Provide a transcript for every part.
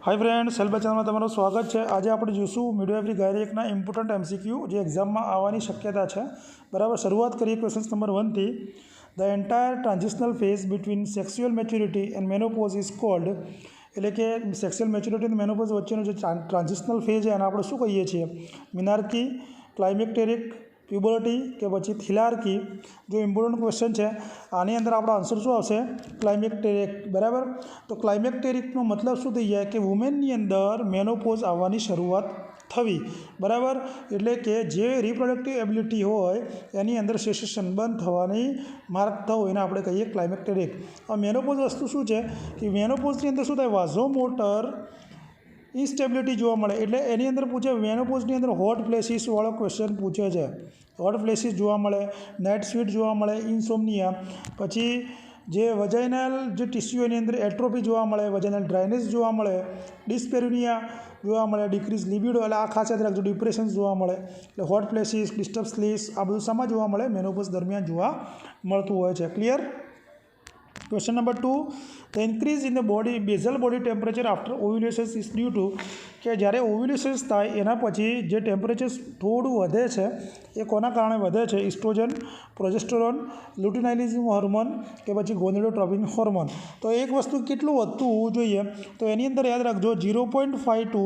Hi friends, help channel में तमाરું स्वागत है। आज आप જોઈશું મિડવાઇફરી ગાયરેકના ઇમ્પોર્ટન્ટ MCQ જે એક્ઝામમાં આવવાની શક્યતા છે। બરાબર, શરૂઆત કરીએ ક્વેશ્ચન નંબર 1 થી। The entire transitional phase between sexual maturity and menopause is called, એટલે કે સેક્સ્યુઅલ મેચ્યોરિટી અને મેનોપોઝ વચ્ચેનો જે ટ્રાન્ઝિશનલ ફેઝ છે એને આપણે શું કહીએ છીએ? મિનાર્કી, ક્લાઇમેક્ટેરિક, પ્યુબર્ટી કે પછી થિલાર્કી? जो इम्पोर्टન્ટ क्वेश्चन है आनी अंदर आपणो आंसर शू आवशे? क्लाइमेक्टेरिक। बराबर, तो क्लाइमेक्टेरिकनो मतलब शू थई जाय कि वुमेननी अंदर मेनोपोज आववानी शरूआत थवी। बराबर, एटले के जे रिप्रोडक्टिव एबिलिटी होय एनी अंदर सेसेशन बंद थवानी मार्क थवो एने आपणे कहीए क्लाइमेक्टेरिक। आ मेनोपोज वस्तु शू छे कि मेनोपोजनी अंदर शू थाय? वाझोमोटर इन्स्टेबिलिटी જોવા મળે। એટલે એની અંદર પૂછે મેનોપોઝની અંદર હોટ ફ્લેસીસ વાળો ક્વેશ્ચન પૂછે છે। હોટ ફ્લેસીસ જોવા મળે, નાઇટ સ્વીટ જોવા મળે, ઇન્સોમનિયા, પછી જે વજાઇનલ જે ટિશ્યુ એની અંદર એટ્રોફી જોવા મળે, વજાઇનલ ડ્રાયનેસ જોવા મળે, ડિસ્પેરુનિયા જોવા મળે, ડિક્રીઝ લિબિડો, એટલે આ ખાસ યાદ રાખજો, ડિપ્રેશન જોવા મળે। એટલે હોટ ફ્લેસીસ, ડિસ્ટર્બ સ્લીપ્સ આ બધું શામાં જોવા મળે? મેનોપોઝ દરમિયાન જોવા મળતું હોય છે। Clear? Question number 2, the increase in the body basal body temperature after ovulation is due to, कि જ્યારે ઓવ્યુલેશન થાય એના પછી જે ટેમ્પરેચર થોડું વધે છે એ કોના કારણે વધે છે? ઇસ્ટ્રોજન, પ્રોજેસ્ટેરોન, લ્યુટિનાઇલિઝમ હોર્મોન કે પછી ગોનેડોટ્રોપિન હોર્મોન? તો એક વસ્તુ કેટલું વધતું હોવું જોઈએ? તો એની અંદર યાદ રાખજો 0.5 to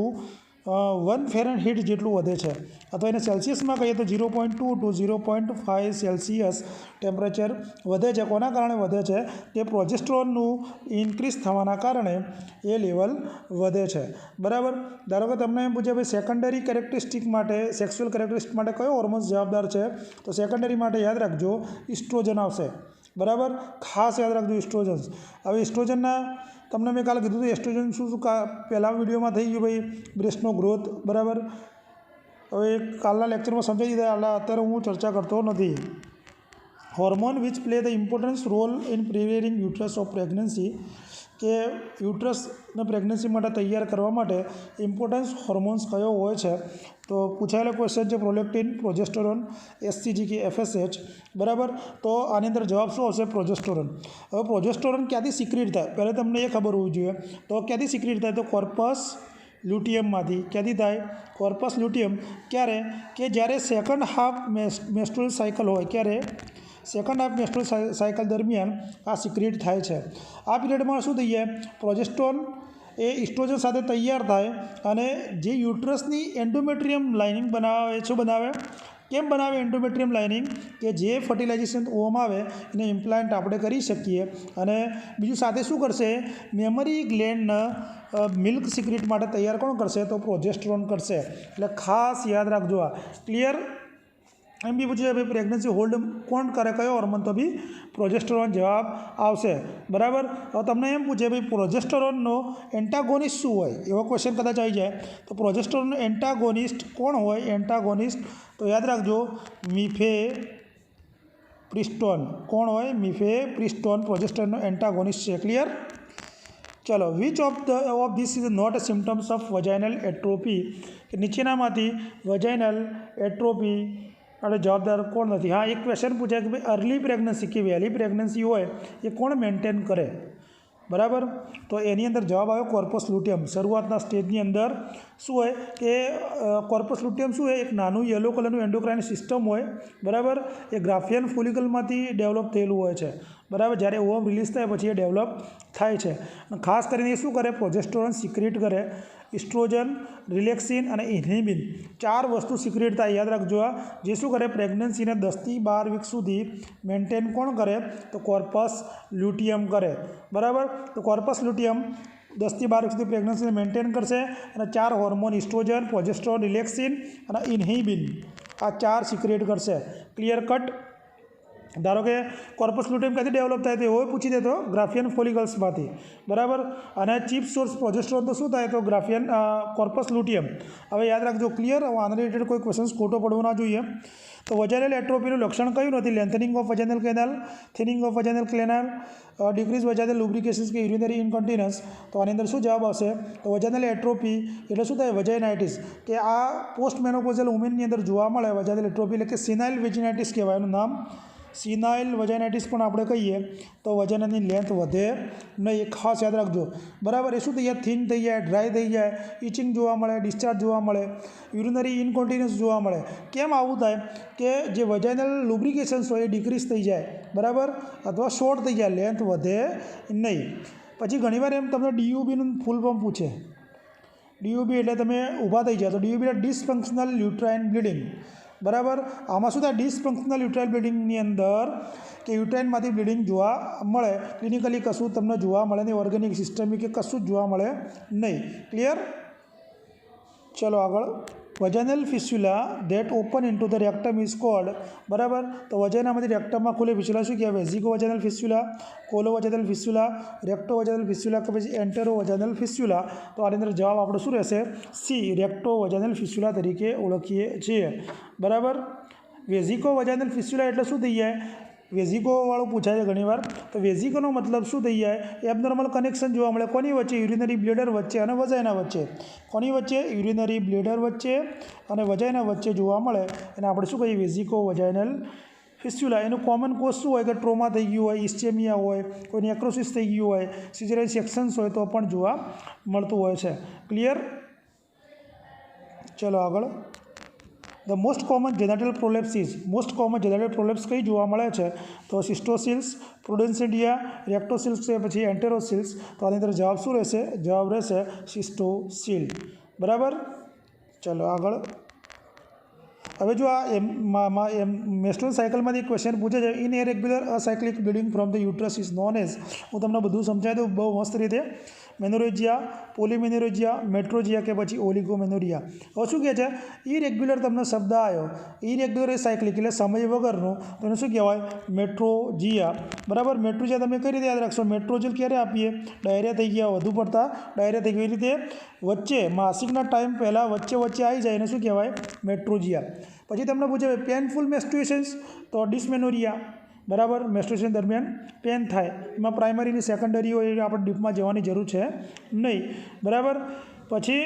1 ફેરનહીટ જેટલું વધે છે, અથવા એને સેલ્સિયસમાં કહીએ તો 0.2 to 0.5 સેલ્સિયસ ટેમ્પરેચર વધે છે। કોના કારણે વધે છે? કે પ્રોજેસ્ટેરોનનું ઇન્ક્રીઝ થવાના કારણે એ લેવલ વધે છે। બરાબર, ધારો કે તમને એમ પૂછે ભાઈ સેકન્ડરી કેરેક્ટરિસ્ટિક માટે, સેક્સ્યુઅલ કેરેક્ટરિસ્ટિક માટે કયો હોર્મોન્સ જવાબદાર છે? તો સેકન્ડરી માટે યાદ રાખજો ઇસ્ટ્રોજન આવશે। બરાબર, ખાસ યાદ રાખજો ઇસ્ટ્રોજન્સ। હવે ઇસ્ટ્રોજનના તમને મેં કાલે કીધું હતું એસ્ટ્રોજન શું શું પહેલા વિડીયોમાં થઈ ગયું ભાઈ, બ્રેસ્ટનો ગ્રોથ। બરાબર, હવે કાલના લેક્ચરમાં સમજાવી દીધા, એટલે અત્યારે હું ચર્ચા કરતો નથી। Hormone which play the importance role in preparing uterus of pregnancy, કે યુટ્રસને પ્રેગ્નન્સી માટે તૈયાર કરવા માટે ઇમ્પોર્ટન્સ હોર્મોન્સ કયો હોય છે? તો પૂછાયેલો ક્વેશ્ચન છે પ્રોલેક્ટિન, પ્રોજેસ્ટેરોન, એસસીજી કે એફએસએચ। બરાબર, તો આની અંદર જવાબ શું આવશે? પ્રોજેસ્ટેરોન। હવે પ્રોજેસ્ટેરોન ક્યાંથી સિક્રેટ થાય પહેલાં તમને એ ખબર હોવી જોઈએ। તો ક્યાંથી સિક્રેટ થાય? તો કોર્પસ લ્યુટિયમમાંથી। ક્યાંથી થાય? Corpus luteum. ક્યારે? કે જ્યારે સેકન્ડ હાફ મેન્સ્ટ્રુઅલ સાયકલ હોય, ક્યારે? સેકન્ડ હાફ મેન્સ્ટ્રુઅલ સાયકલ દરમિયાન આ સિક્રેટ થાય છે। આ પીરિયડમાં શું થઈ જાય? પ્રોજેસ્ટેરોન એ ઇસ્ટ્રોજન સાથે તૈયાર થાય અને જે યુટ્રસની એન્ડોમેટ્રિયમ લાઇનિંગ બનાવે, શું બનાવે? કેમ બનાવે એન્ડોમેટ્રિયમ લાઇનિંગ? કે જે ફર્ટિલાઇઝેશન ઓવમ આવે એને ઇમ્પ્લાન્ટ આપણે કરી શકીએ। અને બીજું સાથે શું કરશે? મેમરી ગ્લેન્ડને મિલ્ક સિક્રેટ માટે તૈયાર કોણ કરશે? તો પ્રોજેસ્ટેરોન કરશે। એટલે ખાસ યાદ રાખજો આ। ક્લિયર? એમ બી પૂછે ભાઈ પ્રેગ્નન્સી હોલ્ડ કોણ કરે, કયો હોર્મોન? તો બી પ્રોજેસ્ટેરોન જવાબ આવશે। બરાબર, હવે તમને એમ પૂછે ભાઈ પ્રોજેસ્ટેરોનનો એન્ટાગોનિસ્ટ શું હોય? એવો ક્વેશ્ચન કદાચ આવી જાય તો પ્રોજેસ્ટેરોનનો એન્ટાગોનિસ્ટ કોણ હોય? એન્ટાગોનિસ્ટ તો યાદ રાખજો મિફેપ્રિસ્ટોન। કોણ હોય? મિફેપ્રિસ્ટોન પ્રોજેસ્ટેરોનનો એન્ટાગોનિસ્ટ છે। ક્લિયર? ચલો, which of this is not symptoms of vaginal atrophy, કે નીચેનામાંથી વજાઇનલ એટ્રોફી અને જવાબદાર કોણ નથી? હા, એક ક્વેશ્ચન પૂછાય કે ભાઈ અર્લી પ્રેગ્નન્સી કે વહેલી પ્રેગ્નન્સી હોય એ કોણ મેન્ટેન કરે? બરાબર, તો એની અંદર જવાબ આવે કોર્પસ લ્યુટિયમ। શરૂઆતના સ્ટેજની અંદર શું હોય કે કોર્પસ લ્યુટિયમ શું હોય? એક નાનું યલો કલરનું એન્ડોક્રાઇન સિસ્ટમ હોય। બરાબર, એ ગ્રાફિયન ફોલિકલમાંથી ડેવલપ થયેલું હોય છે। બરાબર, જ્યારે ઓવમ રિલીઝ થાય પછી એ ડેવલપ થાય છે। અને ખાસ કરીને એ શું કરે? પ્રોજેસ્ટેરોન સિક્રેટ કરે, ઇસ્ટ્રોજન, રિલેક્સિન અને ઇન્હિબિન 4 વસ્તુ સિક્રેટ થાય। યાદ રાખજો આ, જે શું કરે? પ્રેગ્નન્સીને 10 થી 12 વીક સુધી મેન્ટેન કોણ કરે? તો કોર્પસ લ્યુટિયમ કરે। બરાબર, તો કોર્પસ લ્યુટિયમ 10 થી 12 વીક સુધી પ્રેગ્નન્સીને મેન્ટેન કરશે અને 4 હોર્મોન ઇસ્ટ્રોજન, પ્રોજેસ્ટેરોન, રિલેક્સિન અને ઇન્હિબિન આ 4 સિક્રેટ કરશે। Clear cut? ધારો કે કોર્પસ લ્યુટિયમ ક્યાંથી ડેવલપ થાય તો એવો પૂછી દે તો ગ્રાફિયન ફોલિકલ્સમાંથી। બરાબર, અને ચીફ સોર્સ પ્રોજેસ્ટેરોન તો શું થાય? તો ગ્રાફિયન કોર્પસ લ્યુટિયમ। હવે યાદ રાખજો। ક્લિયર? આના રિલેટેડ કોઈ ક્વેશ્ચન્સ ખોટો પડવો ના જોઈએ। તો વજાઇનલ એટ્રોફીનું લક્ષણ કયું નથી? Lengthening of vaginal canal, thinning of vaginal canal, decrease vaginal lubrications કે યુરિનરી ઇન્કોન્ટિનન્સ। તો આની અંદર શું જવાબ આવશે? તો વજાઇનલ એટ્રોફી એટલે શું થાય? વજાઇનાઇટિસ, કે આ પોસ્ટ મેનોપોઝલ વુમેનની અંદર જોવા મળે વજાઇનલ એટ્રોફી, એટલે કે સિનાઇલ વેજિનાઇટિસ કહેવાય, એનું નામ સિનાઇલ વજાઇનાઇટિસ પણ આપણે કહીએ તો વજાઇનાની લેન્થ વધે નહીં, ખાસ યાદ રાખજો, બરાબર. એ શું થઈ જાય? થીન થઈ જાય, ડ્રાય થઈ જાય, ઇચિંગ જોવા મળે, ડિસ્ચાર્જ જોવા મળે, યુરિનરી ઇનકોન્ટિન્યુઅન્સ જોવા મળે. કેમ આવું થાય? કે જે વજાઇનલ લુબ્રિકેશન્સ હોય એ ડિક્રીઝ થઈ જાય, બરાબર, અથવા શોર્ટ થઈ જાય, લેન્થ વધે નહીં. પછી ઘણીવાર એમ તમને ડીયુબીનું ફૂલ ફોર્મ પૂછે. ડીયુબી એટલે તમે ઊભા થઈ જાય તો ડીયુબી એટલે ડિસફંક્શનલ યુટ્રાઇન બ્લીડિંગ, બરાબર. આમાં શું થાય? ડિસફંક્શનલ યુટ્રાઇન બ્લીડિંગની અંદર કે યુટ્રાઇનમાંથી બ્લીડિંગ જોવા મળે. ક્લિનિકલી કશું તમને જોવા મળે નહીં, ઓર્ગેનિક સિસ્ટમિક કે કશું જ જોવા મળે નહીં. ક્લિયર? ચલો આગળ. Vaginal fistula that open into the rectum is called, બરાબર. તો વજાઇનામાંથી રેક્ટમમાં ખુલે ફિસ્યુલા શું કહેવાય? Vesico vaginal fistula, colo vaginal fistula, recto vaginal fistula કે પછી એન્ટેરો વજાઇનલ ફિસ્યુલા. તો આની અંદર જવાબ આપણો શું રહેશે? સી, રેક્ટો વજાઇનલ ફિસ્યુલા તરીકે ઓળખીએ છીએ, બરાબર. વેઝિકો વજાઇનલ ફિસ્યુલા એટલે શું થઈ જાય? વેઝિકોવાળું પૂછાય છે ઘણીવાર. તો વેઝિકોનો મતલબ શું થઈ જાય? એબનોર્મલ કનેક્શન જોવા મળે. કોની વચ્ચે? યુરિનરી બ્લેડર વચ્ચે અને વજાઇના વચ્ચે. કોની વચ્ચે? યુરિનરી બ્લેડર વચ્ચે અને વજાઇના વચ્ચે જોવા મળે એને આપણે શું કહીએ? વેઝિકો વજાઇનલ ફિસ્યુલા. એનું કોમન કોઝ શું હોય? કે ટ્રોમા થઈ ગયું હોય, ઇસ્ચેમિયા હોય, કોઈ નેક્રોસિસ થઈ ગયું હોય, સિઝેરિયન સેક્શન્સ હોય તો પણ જોવા મળતું હોય છે. ક્લિયર? ચલો આગળ. The most common genital prolapsis, most common genital prolapse કઈ જોવા મળે છે? તો સિસ્ટોસિલ્સ, પ્રુડેન્સિડિયા, રેક્ટોસિલ્સ કે પછી એન્ટેરોસિલ્સ. તો આની અંદર જવાબ શું રહેશે? જવાબ રહેશે સિસ્ટોસિલ, બરાબર. ચલો આગળ. હવે જો આ મેસ્ટ્રુઅલ સાયકલમાંથી ક્વેશ્ચન પૂછે છે. In irregular acyclic bleeding from the uterus is known as, હું તમને બધું સમજાવી દઉં બહુ મસ્ત રીતે. મેનોરેજિયા, પોલીમેનોરેજિયા, મેટ્રોજિયા કે પછી ઓલિગોમેનોરિયા. હવે શું કહે છે? ઇરેગ્યુલર તમને શબ્દ આવ્યો. ઇરેગ્યુલર એ સાયક્લિક એટલે સમય વગરનું, તો એને શું કહેવાય? મેટ્રોજિયા, બરાબર. મેટ્રોજિયા તમે કઈ રીતે યાદ રાખશો? મેટ્રોજિલ ક્યારે આપીએ? ડાયરિયા થઈ ગયા, વધુ પડતા ડાયરિયા થઈ ગઈ રીતે વચ્ચે માસિકના ટાઈમ પહેલાં વચ્ચે આવી જાય એને શું કહેવાય? મેટ્રોજિયા. પછી તમને પૂછે પેનફુલ મેસ્ટ્રુએશન્સ, તો ડિસ્મેનોરિયા, બરાબર. મેસ્ટ્રુએશન દરમિયાન પેન થાય, એમાં પ્રાઇમરીની સેકન્ડરી હોય એ આપણે ડીપમાં જવાની જરૂર છે નહીં, બરાબર. પછી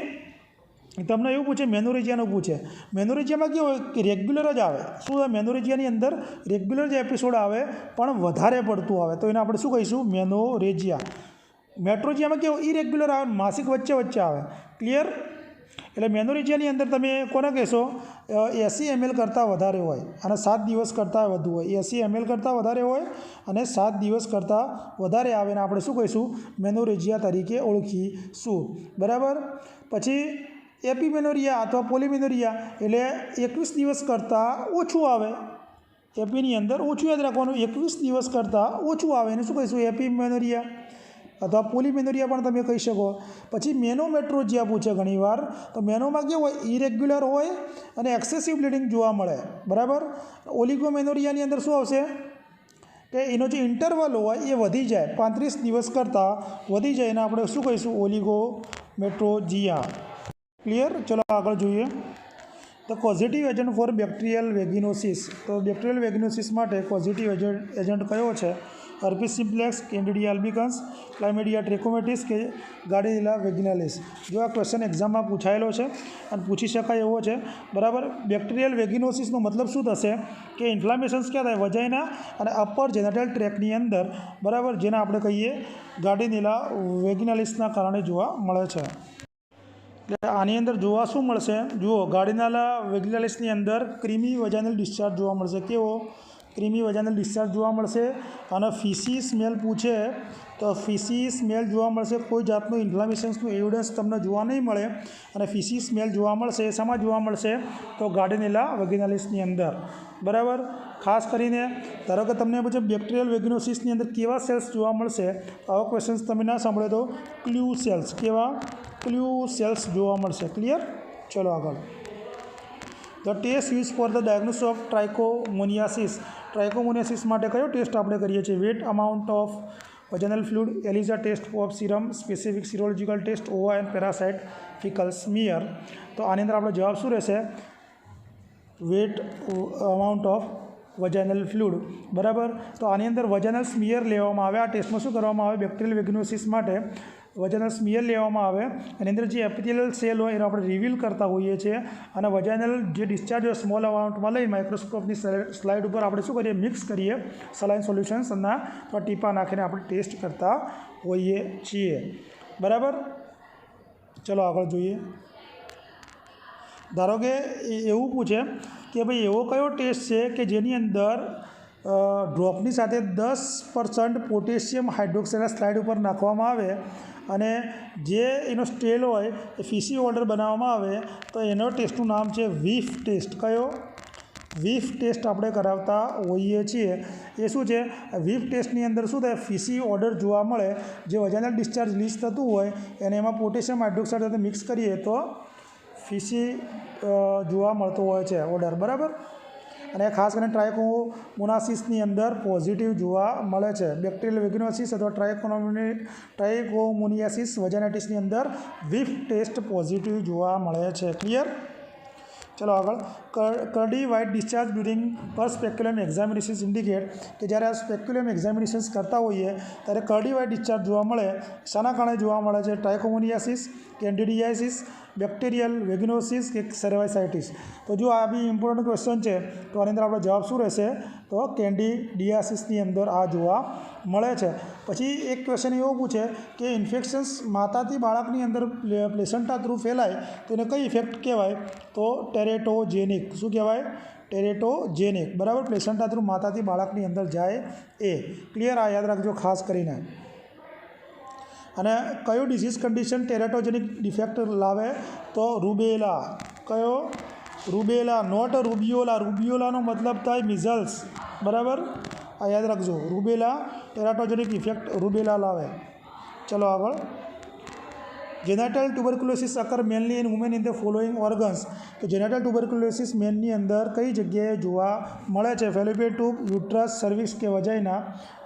તમને એવું પૂછે, મેનોરેજિયાનું પૂછે. મેનોરેજિયામાં કેવું હોય? કે રેગ્યુલર જ આવે. શું હોય? મેનોરેજિયાની અંદર રેગ્યુલર જ એપિસોડ આવે પણ વધારે પડતું આવે, તો એને આપણે શું કહીશું? મેનોરેજિયા. મેટ્રોજિયામાં કેવું? ઇરેગ્યુલર આવે, માસિક વચ્ચે આવે. ક્લિયર? એટલે મેનોરેજિયાની અંદર તમે કોને કહેશો? 80 ml કરતાં વધારે હોય અને 7 દિવસ કરતાં વધુ હોય. 80 ml કરતાં વધારે હોય અને 7 દિવસ કરતાં વધારે આવે ને આપણે શું કહીશું? મેનોરેજિયા તરીકે ઓળખીશું, બરાબર. પછી એપીમેનોરિયા અથવા પોલીમેનોરિયા એટલે 21 દિવસ કરતાં ઓછું આવે. એપીની અંદર ઓછું યાદ રાખવાનું, 21 દિવસ કરતાં ઓછું આવે એને શું કહીશું? એપીમેનોરિયા અથવા પોલીમેનોરિયા પણ તમે કહી શકો. પછી મેનોમેટ્રોજિયા પૂછે ઘણીવાર. તો મેનોમાં કેવું હોય? ઇરેગ્યુલર હોય અને એક્સેસિવ બ્લીડિંગ જોવા મળે, બરાબર. ઓલિગોમેનોરિયાની અંદર શું આવશે? કે એનો જે ઇન્ટરવલ હોય એ વધી જાય, 35 દિવસ કરતાં વધી જાય એને આપણે શું કહીશું? ઓલિગોમેટ્રોજિયા. ક્લિયર? ચલો આગળ જોઈએ. The causative agent for bacterial vaginosis. તો બેક્ટેરિયલ વેગિનોસિસ માટે પોઝિટિવ એજન્ટ કયો છે? Herpes simplex, candida albicans, chlamydia trachomatis કે ગાર્ડિનેલા વેગિનાલિસ. જો આ ક્વેશ્ચન એક્ઝામમાં પૂછાયેલો છે અને પૂછી શકાય એવો છે, બરાબર. બેક્ટેરિયલ વેગિનોસિસનો મતલબ શું થશે? કે ઇન્ફ્લામેશન્સ ક્યાં થાય? વજાઇના અને અપર જેનેટલ ટ્રેકની અંદર, બરાબર, જેને આપણે કહીએ ગાર્ડિનેલા વેગિનાલિસના કારણે જોવા મળે છે. એટલે આની અંદર જોવા શું મળશે? જુઓ, ગાર્ડિનેલા વેગિનાલિસની અંદર ક્રીમી વજાઇનલ ડિસ્ચાર્જ જોવા મળશે. કેવો? ક્રીમી વજાઇનલ ડિસ્ચાર્જ જોવા મળશે. અને ફીસી સ્મેલ પૂછે તો ફીસી સ્મેલ જોવા મળશે. કોઈ જાતનું ઇન્ફ્લામેશન્સનું એવિડન્સ તમને જોવા નહીં મળે અને ફીસી સ્મેલ જોવા મળશે. શામાં જોવા મળશે? તો ગાર્ડિનેલા વેગિનાલિસની અંદર, બરાબર. ખાસ કરીને ધારો કે તમને પૂછે બેક્ટેરિયલ વેગિનોસિસની અંદર કેવા સેલ્સ જોવા મળશે? આવા ક્વેશ્ચન્સ તમે ના સાંભળે તો ક્લ્યુ સેલ્સ. કેવા? ક્લ્યુ સેલ્સ જોવા મળશે. ક્લિયર? ચલો આગળ. The test use for the diagnosis of trichomoniasis. Trichomoniasis માટે કયો ટેસ્ટ આપણે કરીએ છીએ? Wet amount of vaginal fluid, ELISA test of serum, specific serological test, ova and parasite faecal smear. તો આની અંદર આપણો જવાબ શું રહેશે? Wet amount of vaginal fluid, બરાબર. તો આની અંદર વજાઇનલ સ્મિયર લેવામાં આવે. આ ટેસ્ટમાં શું કરવામાં આવે? બેક્ટેરિયલ વેગિનોસિસ માટે વજાઇનલ સ્મિયર લેવામાં આવે, એની અંદર જે એપિથેલિયલ સેલ હોય એને આપણે રિવીલ કરતા હોઈએ છીએ, અને વજાઇનલ જે ડિસ્ચાર્જ હોય સ્મોલ અમાઉન્ટમાં લઈ માઇક્રોસ્કોપની સ્લાઇડ ઉપર આપણે શું કરીએ, મિક્સ કરીએ સલાઇન સોલ્યુશન્સના તો ટીપા નાખીને આપણે ટેસ્ટ કરતા હોઈએ છીએ. બરાબર. ચલો આગળ જોઈએ. ધારો કે એવું પૂછે કે ભાઈ એવો કયો ટેસ્ટ છે કે જેની અંદર ડ્રોપની સાથે 10% પોટેશિયમ હાઇડ્રોક્સાઇડ સ્લાઇડ ઉપર નાખવામાં આવે અને જે એનો સ્ટેલ હોય એ ફીસી ઓર્ડર બનાવવામાં આવે, તો એનો ટેસ્ટનું નામ છે વિફ ટેસ્ટ. કયો? વિફ ટેસ્ટ આપણે કરાવતા હોઈએ છીએ. એ શું છે? વિફ ટેસ્ટની અંદર શું થાય, ફીસી ઓર્ડર જોવા મળે, જે વજાઇનલ ડિસ્ચાર્જ રિલીઝ થતું હોય અને એમાં પોટેશિયમ હાઇડ્રોક્સાઇડ સાથે મિક્સ કરીએ તો ફીસી જોવા મળતો હોય છે ઓર્ડર. બરાબર. અને ખાસ કરીને ટ્રાયકોમોનાસિસની અંદર પોઝિટિવ જોવા મળે છે. બેક્ટેરિયલ વેગિનોસિસ અથવા ટ્રાયકોમોનિયાસિસ વજાઇનાઇટિસની અંદર વિફ ટેસ્ટ પોઝિટિવ જોવા મળે છે. ક્લિયર? ચલો આગળ. કર્ડી વ્હાઇટ ડિસ્ચાર્જ ડ્યુરિંગ પર સ્પેક્યુલમ એક્ઝામિનેશન્સ ઇન્ડિકેટ કે જ્યારે આ સ્પેક્યુલમ એક્ઝામિનેશન્સ કરતા હોઈએ ત્યારે કર્ડી વ્હાઇટ ડિસ્ચાર્જ જોવા મળે. શાના કારણે જોવા મળે છે? ટ્રાયકોમોનિયાસિસ, કેન્ડિડિયાસિસ, બેક્ટેરિયલ વેગિનોસિસ કે સર્વાઇસાઇટિસ. તો જો આ બી ઇમ્પોર્ટન્ટ ક્વેશ્ચન છે, તો આની અંદર આપણો જવાબ શું રહેશે? તો કેન્ડિડિયાસિસની અંદર આ જોવા મળે છે. પછી એક ક્વેશ્ચન એવો પૂછે કે ઇન્ફેક્શન્સ માતાથી બાળકની અંદર પ્લેસેન્ટા થ્રુ ફેલાય તો એને કઈ ઇફેક્ટ કહેવાય? તો ટેરેટોજેનિક. શું કહેવાય? ટેરેટોજેનિક. બરાબર. પ્લેસેન્ટા થ્રુ માતાથી બાળકની અંદર જાય એ. ક્લિયર? આ યાદ રાખજો ખાસ કરીને. અને કયો ડિઝીઝ કન્ડિશન ટેરેટોજેનિક ડિફેક્ટ લાવે? તો રૂબેલા. કયો? રૂબેલા. નોટ રૂબિયોલા. રૂબિયોલાનો મતલબ થાય મિઝલ્સ. બરાબર. આ યાદ રાખજો. રૂબેલા ટેરેટોજેનિક ઇફેક્ટ રૂબેલા લાવે. ચલો આગળ. Genital tuberculosis occur mainly in women in the following organs. તો જેનેટલ ટ્યુબરક્યુલોસિસ મેનની અંદર કઈ જગ્યાએ જોવા મળે છે? ફેલોપિયન ટ્યુબ, યુટ્રસ, સર્વિક્સ કે વજાઇના.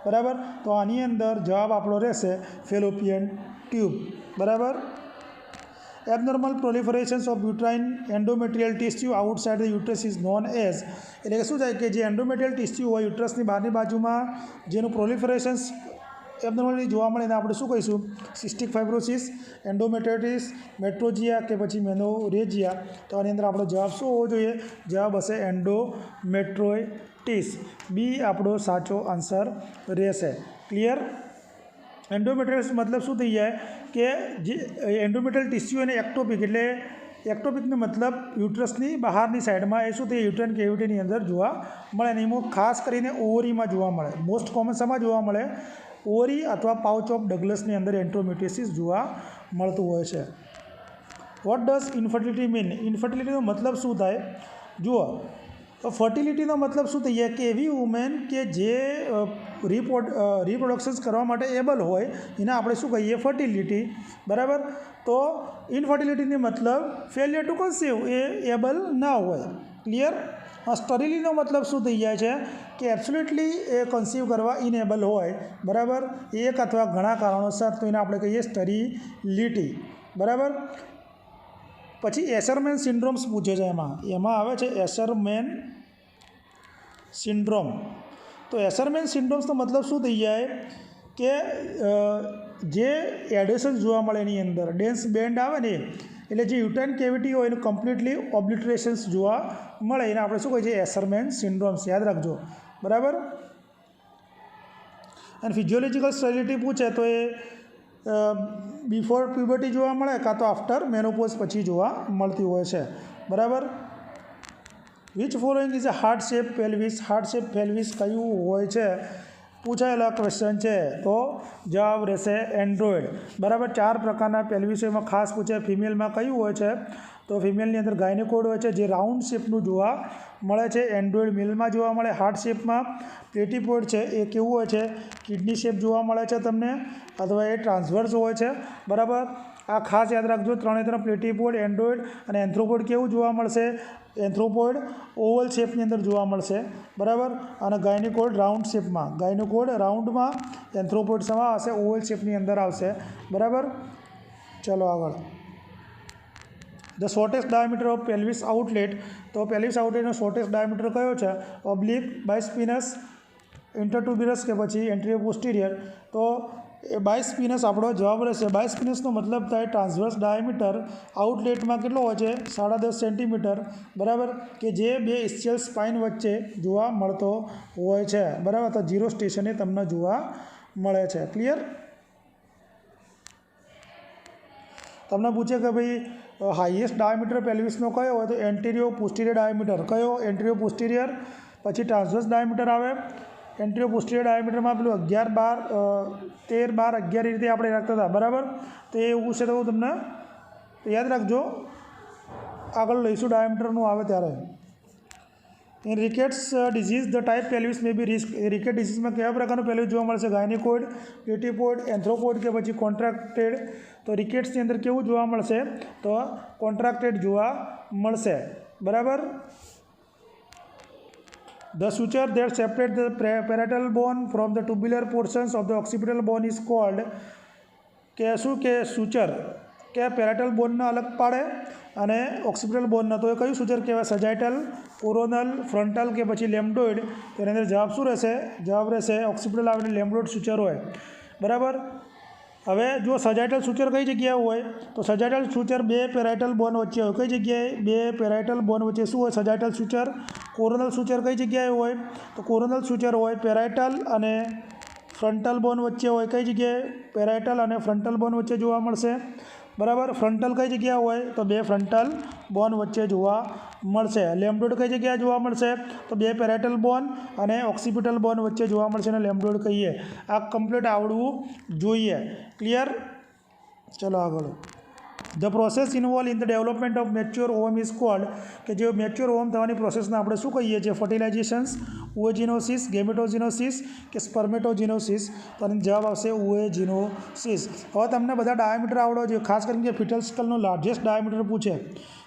બરાબર. તો આની અંદર જવાબ આપણો રહેશે ફેલોપિયન ટ્યુબ. બરાબર. Abnormal proliferations of uterine endometrial tissue outside the uterus is known as. એટલે કે શું થાય કે જે એન્ડોમેટ્રિયલ ટિશ્યુ હોય યુટ્રસની બહારની બાજુમાં જેનું પ્રોલિફરેશન્સ એબનોર્મલી જોવા મળે એને આપણે શું કહીશું? સિસ્ટિક ફાઇબ્રોસિસ, એન્ડોમેટ્રાઇટિસ, મેટ્રોજિયા કે પછી મેનોરેજિયા. તો આની અંદર આપણો જવાબ શું હોવો જોઈએ? જવાબ હશે એન્ડોમેટ્રોઇટિસ. બી આપણો સાચો આન્સર રહેશે. ક્લિયર? એન્ડોમેટ્રિયસ મતલબ શું થઈ જાય કે જે એન્ડોમેટ્રિયલ ટિશ્યુ અને એક્ટોપિક, એટલે એક્ટોપિકનો મતલબ યુટ્રસની બહારની સાઈડમાં એ શું થઈ યુટ્રાઇન કેવિટીની અંદર જોવા મળે. અને એમાં ખાસ કરીને ઓવરીમાં જોવા મળે. મોસ્ટ કોમન શેમાં જોવા મળે? ઓવરી અથવા પાઉચ ઓફ ડગલસની અંદર એન્ડોમેટ્રિયોસિસ જોવા મળતું હોય છે. What does infertility mean? ઇન્ફર્ટિલિટીનો મતલબ શું થાય? જુઓ, તો ફર્ટિલિટીનો મતલબ શું થઈ જાય કે એવી વુમેન કે જે રિપ્રોડક્શન્સ કરવા માટે એબલ હોય એને આપણે શું કહીએ? ફર્ટિલિટી. બરાબર. તો ઇનફર્ટિલિટીની મતલબ ફેલિયર ટુ કન્સીવ, એ એબલ ના હોય. ક્લિયર? સ્ટરીલીનો મતલબ શું થઈ જાય છે કે એબ્સોલ્યુટલી એ કન્સીવ કરવા ઇનેબલ હોય. બરાબર. એક અથવા ઘણા કારણોસર, તો એને આપણે કહીએ સ્ટરીલિટી. બરાબર. પછી એશરમેન સિન્ડ્રોમ્સ પૂછે છે. એમાં આવે છે એશરમેન સિન્ડ્રોમ. તો એશરમેન સિન્ડ્રોમ્સનો મતલબ શું થઈ જાય કે જે એડેશન જોવા મળે એની અંદર ડેન્સ બેન્ડ આવે ને, એટલે જે યુટ્રાઇન કેવિટી હોય એનું કમ્પ્લીટલી ઓબ્લિટરેશન્સ જોવા મળે એને આપણે શું કહીએ છીએ? એશરમેન સિન્ડ્રોમ્સ. યાદ રાખજો. બરાબર. અને ફિઝિયોલોજીકલ સ્ટેરિલિટી પૂછે તો એ બિફોર પ્યુબર્ટી જોવા મળે કાં તો આફ્ટર મેનોપોઝ પછી જોવા મળતી હોય છે. બરાબર. Which following is a heart shape pelvis? Heart shape pelvis કયું હોય છે? પૂછાયેલા ક્વેશ્ચન છે. તો જવાબ રહેશે એન્ડ્રોઇડ. બરાબર. 4 પ્રકારના પેલ્વિસ એમાં ખાસ પૂછે. ફિમેલમાં કયું હોય છે? તો ફિમેલની અંદર ગાયનેકોડ હોય છે જે રાઉન્ડ શેપનું જોવા મળે છે. એન્ડ્રોઇડ મેલમાં જોવા મળે. હાર્ટ શેપમાં પ્લેટીપોઇડ છે એ કેવું હોય છે? કિડની શેપ જોવા મળે છે તમને, અથવા એ ટ્રાન્સવર્સ હોય છે. બરાબર. આ ખાસ યાદ રાખજો. 3 પ્લેટીપોઇડ, એન્ડ્રોઇડ અને એન્થ્રોપોઇડ કેવું જોવા મળશે? એન્થ્રોપોઇડ ઓવલ શેપની અંદર જોવા મળશે. બરાબર. અને ગાયનેકોડ રાઉન્ડ શેપમાં. ગાયનેકોડ રાઉન્ડમાં, એન્થ્રોપોઇડ શેમાં આવશે? ઓવલ શેપની અંદર આવશે. બરાબર. ચલો આગળ. The shortest diameter of pelvis outlet. તો પેલ્વિસ આઉટલેટનો શોર્ટેસ્ટ ડાયામીટર કયો છે? ઓબ્લિક, બાયસ્પિનસ, ઇન્ટરટ્યુબરસ કે પછી એન્ટિરિયર પોસ્ટિરિયર. તો એ બાય સ્પિનસ આપણો જવાબ રહેશે. બાય સ્પિનસનો મતલબ થાય ટ્રાન્સવર્સ ડાયામીટર આઉટલેટમાં કેટલો હોય છે 10.5 સેન્ટીમીટર, બરાબર, કે જે બે ઇસ્ચિયલ સ્પાઇન વચ્ચે જોવા મળતો હોય છે, બરાબર. તો 0 સ્ટેશને તમને જોવા મળે છે. ક્લિયર? તમને પૂછે કે ભાઈ હાઈએસ્ટ ડાયામીટર પેલ્વિસનો કયો હોય, તો એન્ટિરિયો પોસ્ટિરિયર ડાયામીટર. કયો? એન્ટિરિયો પોસ્ટિરિયર. પછી ટ્રાન્સવર્સ ડાયામીટર આવે. એન્ટિરિયો પોસ્ટિરિયર ડાયામીટરમાં પેલું 11, 12, 13, 12, 11 એ રીતે આપણે રાખતા હતા, બરાબર. તો એ એવું છે તો હું તમને યાદ રાખજો, આગળ લઈશું ડાયામીટરનું આવે ત્યારે. In rickets disease the type pelvis may be risk. Rickets ડિઝીઝમાં કયા પ્રકારનું પેલ્વિસ જોવા મળશે? ગાયનિકોઇડ, પ્લેટિપોઇડ, એન્થ્રોપોઇડ કે પછી કોન્ટ્રાક્ટેડ. તો રિકેટ્સની અંદર કેવું જોવા મળશે? તો કોન્ટ્રાક્ટેડ જોવા મળશે, બરાબર. The suture that separates the parietal bone from the tubular portions of the occipital bone is called, કે શું કે suture કે પેરેટલ બોનને અલગ પાડે અને ઓક્સિપિટલ બોનને, તો એ કયું સૂચર કહેવાય? સજાઇટલ, કોરોનલ, ફ્રન્ટલ કે પછી લેમ્બડોઇડ. તો એની અંદર જવાબ શું રહેશે? જવાબ રહેશે ઓક્સિપિટલ આવે એટલે લેમ્બડોઇડ સૂચર હોય, બરાબર. હવે જો સજાઇટલ સૂચર કઈ જગ્યાએ હોય? તો સજાઇટલ સૂચર બે પેરાઇટલ બોન વચ્ચે હોય. કઈ જગ્યાએ? બે પેરાઇટલ બોન વચ્ચે શું હોય? સજાઇટલ સૂચર. કોરોનલ સૂચર કઈ જગ્યાએ હોય? તો કોરોનલ સૂચર હોય પેરાઇટલ અને ફ્રન્ટલ બોન વચ્ચે હોય. કઈ જગ્યાએ? પેરાઇટલ અને ફ્રન્ટલ બોન વચ્ચે જોવા મળશે, બરાબર. ફ્રન્ટલ કઈ જગ્યાએ હોય? તો બે ફ્રન્ટલ બોન વચ્ચે જોવા મળશે. લેમ્બડોઇડ કઈ જગ્યાએ જોવા મળશે? તો બે પેરાઇટલ બોન અને ઓક્સિપિટલ બોન વચ્ચે જોવા મળશે અને લેમ્બડોઇડ કહીએ. આ કમ્પ્લીટ આવડવું જોઈએ. ક્લિયર? ચલો આગળ. The process involve in the development of mature ઓવમ is called, કે જે મેચ્યોર ઓવમ થવાની પ્રોસેસને આપણે શું કહીએ છીએ? ફર્ટિલાઇઝેશન્સ, ઓએજીનોસિસ, ગેમેટોજીનોસિસ કે સ્પર્મેટોજીનોસિસ. તો આનો જવાબ આવશે ઓએજીનોસિસ. હવે તમને બધા ડાયામીટર આવડવા જોઈએ, ખાસ કરીને કે ફિટલ સ્કલનો લાર્જેસ્ટ ડાયામીટર પૂછે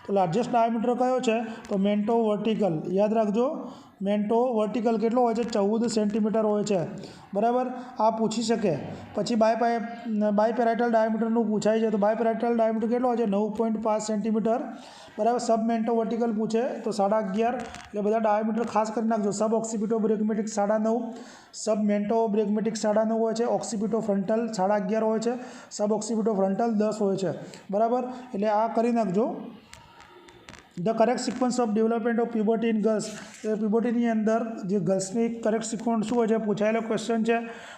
તો લાર્જેસ્ટ ડાયામીટર કયો છે? તો મેન્ટો વર્ટિકલ. યાદ રાખજો, મેન્ટો વર્ટિકલ કેટલો હોય છે? 14 સેન્ટીમીટર હોય છે, બરાબર. આ પૂછી શકે. પછી બાયપેરાઇટલ ડાયામીટરનું પૂછાય છે, તો બાયપેરાઇટલ ડાયામીટર કેટલો હોય છે? 9.5 સેન્ટીમીટર, બરાબર. સબ મેન્ટો વર્ટિકલ પૂછે તો 11.5. એટલે બધા ડાયામીટર ખાસ કરી નાખજો. સબ ઓક્સિપિટો બ્રેગમેટિક 9.5, સબ મેન્ટો બ્રેગમેટિક 9.5 હોય છે, ઓક્સિપિટો ફ્રન્ટલ 11.5 હોય છે, સબ ઓક્સિપિટો ફ્રન્ટલ 10 હોય છે, બરાબર. એટલે આ કરી નાખજો. The correct sequence of development of puberty in girls. એ પ્યુબર્ટીની અંદર જે ગર્લ્સની કરેક્ટ સિક્વન્સ શું હોય છે? પૂછાયેલો ક્વેશ્ચન છે.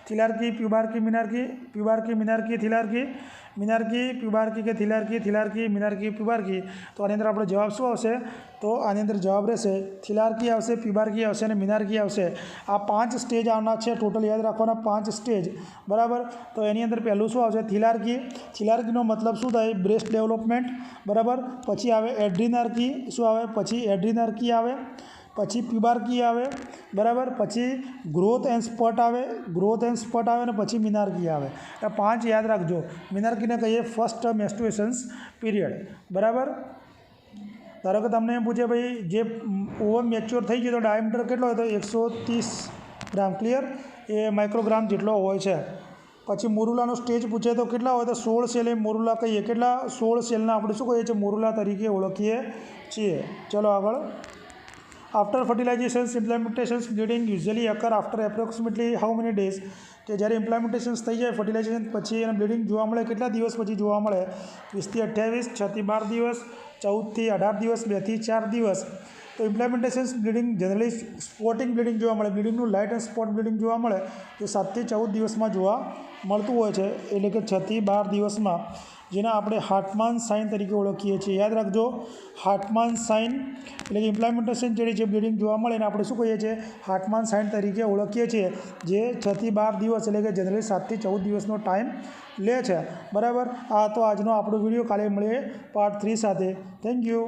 થિલાર્કી, પ્યુબાર્કી, મિનાર્કી, પ્યુબાર્કી, મિનાર્કી, થિલાર્કી, મિનાર્કી, પ્યુબાર્કી કે થિલાર્કી, થિલાર્કી, મિનાર્કી, પ્યુબાર્કી. તો આની અંદર આપણો જવાબ શું આવશે? તો આની અંદર જવાબ રહેશે થિલાર્કી આવશે, પ્યુબાર્કી આવશે અને મિનાર્કી આવશે. આ 5 સ્ટેજ આવવાના છે. ટોટલ યાદ રાખવાના 5 સ્ટેજ, બરાબર. તો એની અંદર પહેલું શું આવશે? થિલાર્કી. થિલાર્કીનો મતલબ શું થાય? બ્રેસ્ટ ડેવલપમેન્ટ, બરાબર. પછી આવે એડ્રીનાર્કી. શું આવે? પછી એડ્રીનાર્કી આવે. પછી પ્યુબાર્કી આવે, બરાબર. પછી ગ્રોથ એન્ડ સ્પટ આવે, ગ્રોથ એન્ડ સ્પટ આવે અને પછી મિનાર્કી આવે. આ 5 યાદ રાખજો. મિનાર્કીને કહીએ ફર્સ્ટ મેન્સ્ટ્રુએશન્સ પીરિયડ, બરાબર. ધારો કે તમને એમ પૂછે ભાઈ જે ઓવમ મેચ્યોર થઈ ગયો તો ડાયામીટર કેટલો હોય? તો 130 ગ્રામ. ક્લિયર? એ માઇક્રોગ્રામ જેટલો હોય છે. પછી મોરુલાનો સ્ટેજ પૂછે તો કેટલા હોય? તો 16 સેલ એ મોરુલા કહીએ. કેટલા? 16 સેલના આપણે શું કહીએ છીએ? મોરુલા તરીકે ઓળખીએ છીએ. ચલો આગળ. After fertilizations implementations bleeding usually occur after approximately how many days. કે જ્યારે ઇમ્પ્લિમેન્ટેશન્સ થઈ જાય ફર્ટિલાઇઝેશન પછી એને બ્લીડિંગ જોવા મળે કેટલા દિવસ પછી જોવા મળે? 20 થી 28, 6 થી 12 દિવસ, 14 થી 18 દિવસ, 2 થી 4 દિવસ. તો ઇમ્પ્લિમેન્ટેશન્સ બ્લીડિંગ જનરલી સ્પોટિંગ બ્લીડિંગ જોવા મળે. બ્લીડિંગનું લાઇટ એન્ડ સ્પોટ બ્લીડિંગ જોવા મળે જે 7 થી 14 દિવસમાં જોવા મળતું હોય છે, એટલે કે 6 થી 12 દિવસમાં, જેને આપણે હાર્ટમાન સાઇન તરીકે ઓળખીએ છીએ. યાદ રાખજો, હાર્ટમાન સાઇન એટલે કે ઇમ્પ્લિમેન્ટેશન જે બ્લીડિંગ જોવા મળે એને આપણે શું કહીએ છીએ? હાર્ટમાન સાઇન તરીકે ઓળખીએ છીએ, જે 6 થી 12 દિવસ એટલે કે જનરલી 7 થી 14 દિવસનો ટાઈમ લે છે, બરાબર. આ તો આજનો આપણો વિડીયો. કાલે મળીએ પાર્ટ 3 સાથે. Thank you.